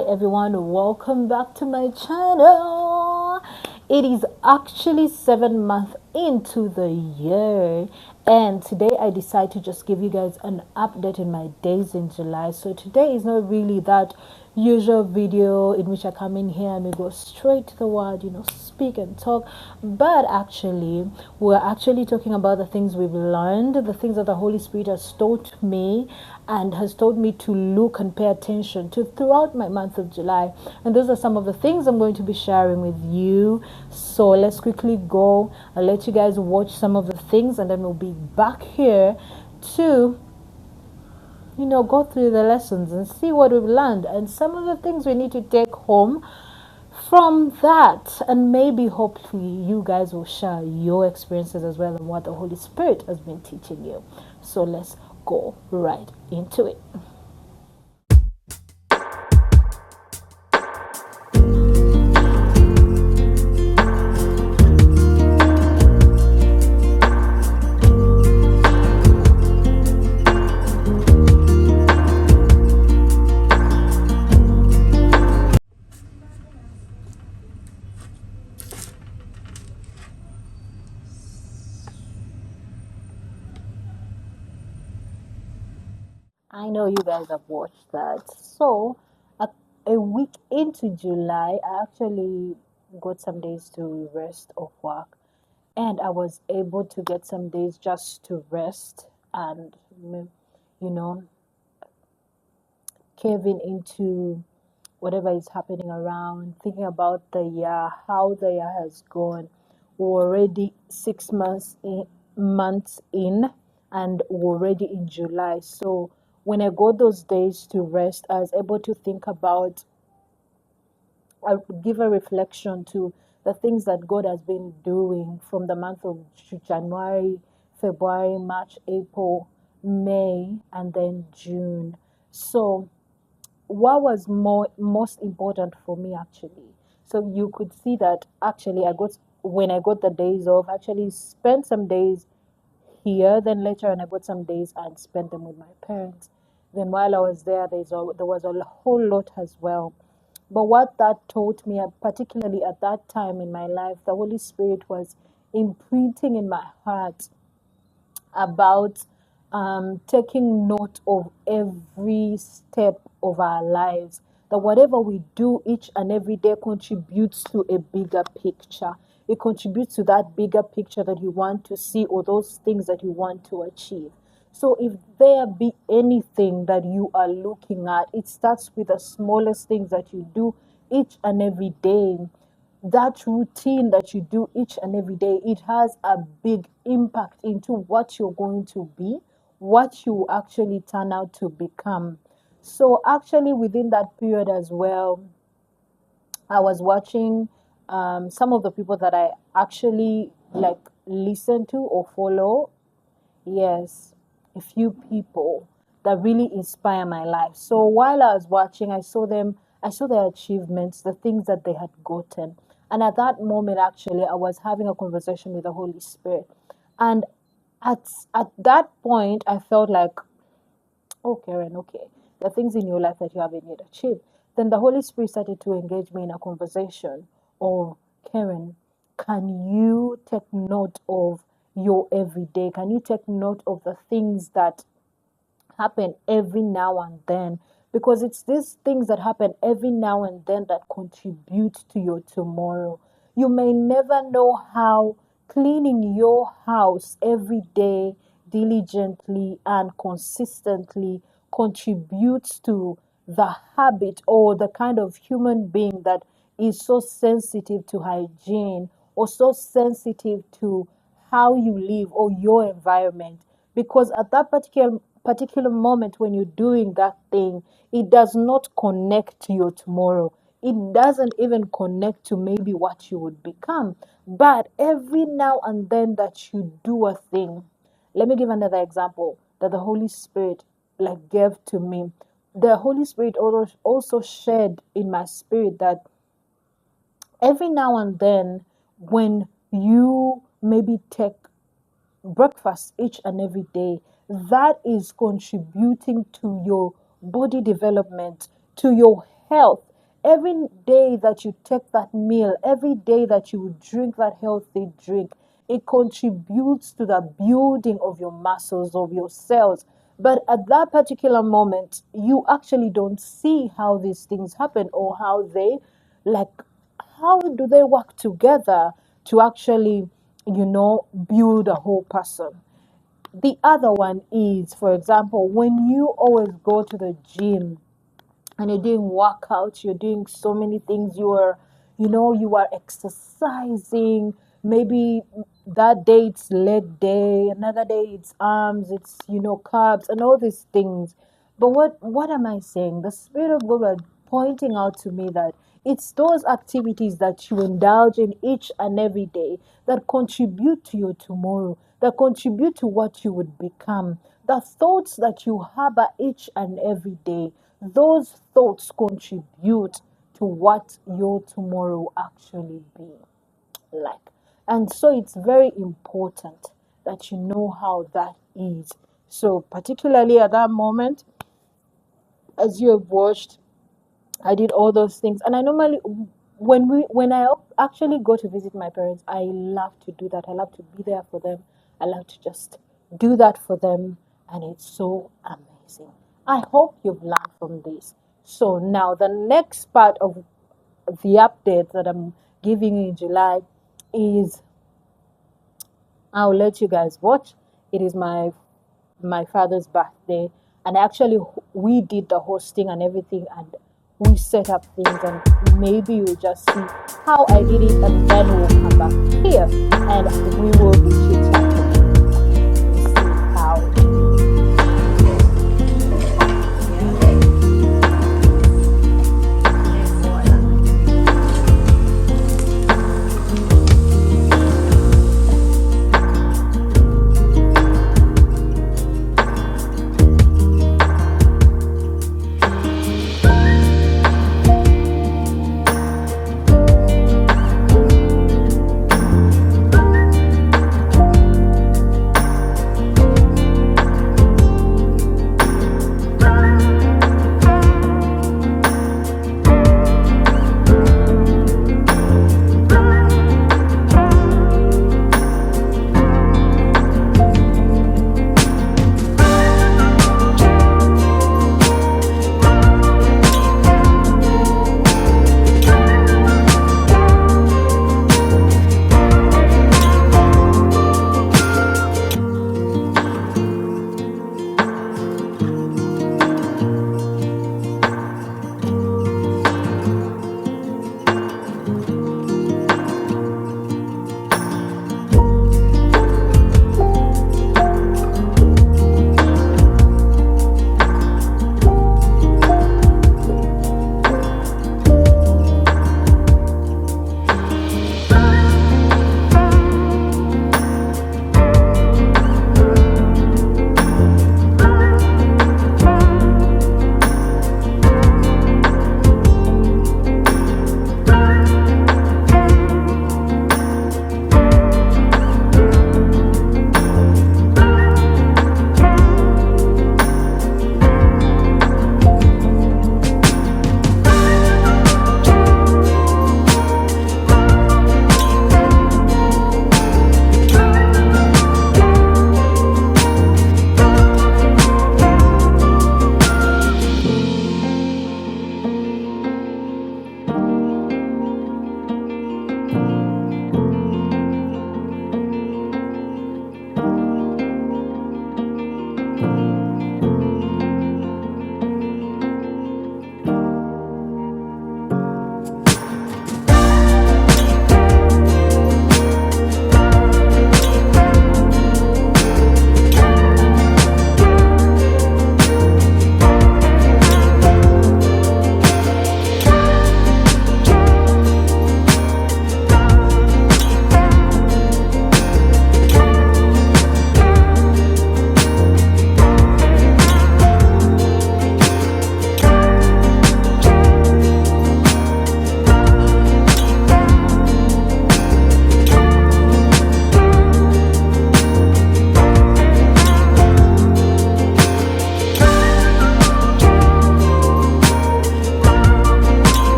Hi everyone, welcome back to my channel. It is actually 7 months into the year, and today I decided to just give you guys an update in my days in July. So today is not really that usual video in which I come in here and we go straight to the word, speak and talk, but actually we're actually talking about the things we've learned, the things that the Holy Spirit has taught me and has told me to look and pay attention to throughout my month of July. And those are some of the things I'm going to be sharing with you. So let's quickly go. I'll let you guys watch some of the things and then we'll be back here to go through the lessons and see what we've learned and some of the things we need to take home from that. And maybe hopefully you guys will share your experiences as well and what the Holy Spirit has been teaching you. So let's go right into it. I know you guys have watched that. So, a week into July, I actually got some days to rest off work, and I was able to get some days just to rest and, you know, caving into whatever is happening around, thinking about the year, how the year has gone. We're already 6 months in, and we're already in July. So when I got those days to rest, I was able to think about, I give a reflection to the things that God has been doing from the month of January, February, March, April, May, and then June. So what was most important for me actually, so you could see that actually I got, when I got the days off, actually spent some days here, then later on I got some days and spent them with my parents. Then while I was there, there was a whole lot as well. But what that taught me, particularly at that time in my life, the Holy Spirit was imprinting in my heart about taking note of every step of our lives. That whatever we do each and every day contributes to a bigger picture. It contributes to that bigger picture that you want to see, or those things that you want to achieve. So if there be anything that you are looking at, it starts with the smallest things that you do each and every day. That routine that you do each and every day, it has a big impact into what you're going to be, what you actually turn out to become. So actually within that period as well, I was watching some of the people that I actually like listen to or follow. Yes, a few people that really inspire my life. So while I was watching, I saw their achievements, the things that they had gotten. And at that moment, actually, I was having a conversation with the Holy Spirit. And at that point, I felt like, oh, Karen, okay, the things in your life that you haven't yet achieved. Then the Holy Spirit started to engage me in a conversation of, Karen, can you take note of your everyday? Can you take note of the things that happen every now and then? Because it's these things that happen every now and then that contribute to your tomorrow. You may never know how cleaning your house every day diligently and consistently contributes to the habit or the kind of human being that is so sensitive to hygiene or so sensitive to how you live or your environment. Because at that particular moment when you're doing that thing, it does not connect to your tomorrow. It doesn't even connect to maybe what you would become. But every now and then that you do a thing, let me give another example that the Holy Spirit like gave to me. The Holy Spirit also shared in my spirit that every now and then when you maybe take breakfast each and every day, that is contributing to your body development, to your health. Every day that you take that meal, every day that you drink that healthy drink, it contributes to the building of your muscles, of your cells. But at that particular moment, you actually don't see how these things happen, or how they, like, how do they work together to actually, build a whole person. The other one is, for example, when you always go to the gym and you're doing workouts, you're doing so many things, you are exercising. Maybe that day it's leg day, another day it's arms, it's carbs and all these things. But what am I saying? The Spirit of God was pointing out to me that it's those activities that you indulge in each and every day that contribute to your tomorrow, that contribute to what you would become. The thoughts that you harbor each and every day, those thoughts contribute to what your tomorrow will actually be like. And so it's very important that you know how that is. So, particularly at that moment, as you have watched, I did all those things. And I normally, when I actually go to visit my parents, I love to do that. I love to be there for them. I love to just do that for them. And it's so amazing. I hope you've learned from this. So now the next part of the update that I'm giving you in July is, I'll let you guys watch. It is my father's birthday, and actually we did the hosting and everything, and we set up things, and maybe you'll just see how I did it, and then we'll come back here and we will be chit chatting to see how.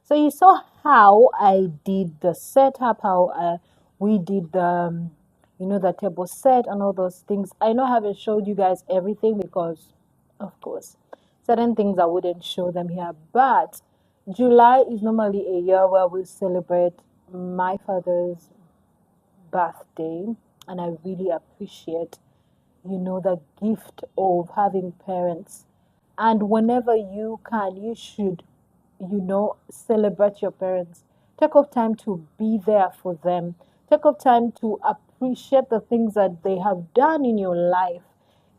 So you saw how I did the setup, how we did the, the table set and all those things. I know I haven't showed you guys everything because, of course, certain things I wouldn't show them here. But July is normally a year where we celebrate my father's birthday, and I really appreciate, the gift of having parents. And whenever you can, you should, celebrate your parents. Take off time to be there for them. Take off time to appreciate the things that they have done in your life.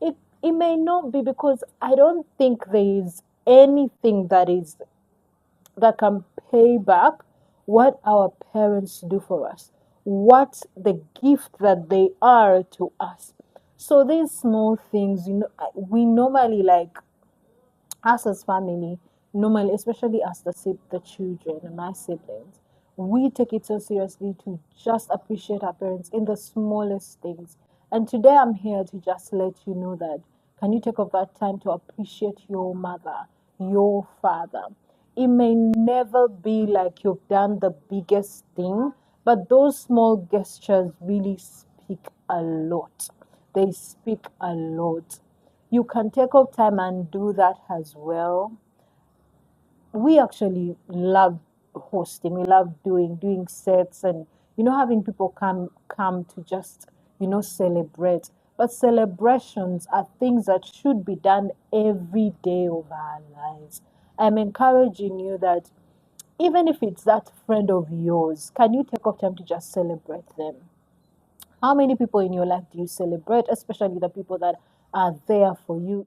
It may not be, because I don't think there is anything that can pay back what our parents do for us, what the gift that they are to us. So these small things, we normally, like, us as family, normally, especially as the children and my siblings, we take it so seriously to just appreciate our parents in the smallest things. And today I'm here to just let you know that, can you take up that time to appreciate your mother, your father? It may never be like you've done the biggest thing, but those small gestures really speak a lot. They speak a lot. You can take up time and do that as well. We actually love hosting. We love doing sets, and having people come to just celebrate. But celebrations are things that should be done every day of our lives. I'm encouraging you that, even if it's that friend of yours, can you take up time to just celebrate them? How many people in your life do you celebrate, especially the people that are there for you?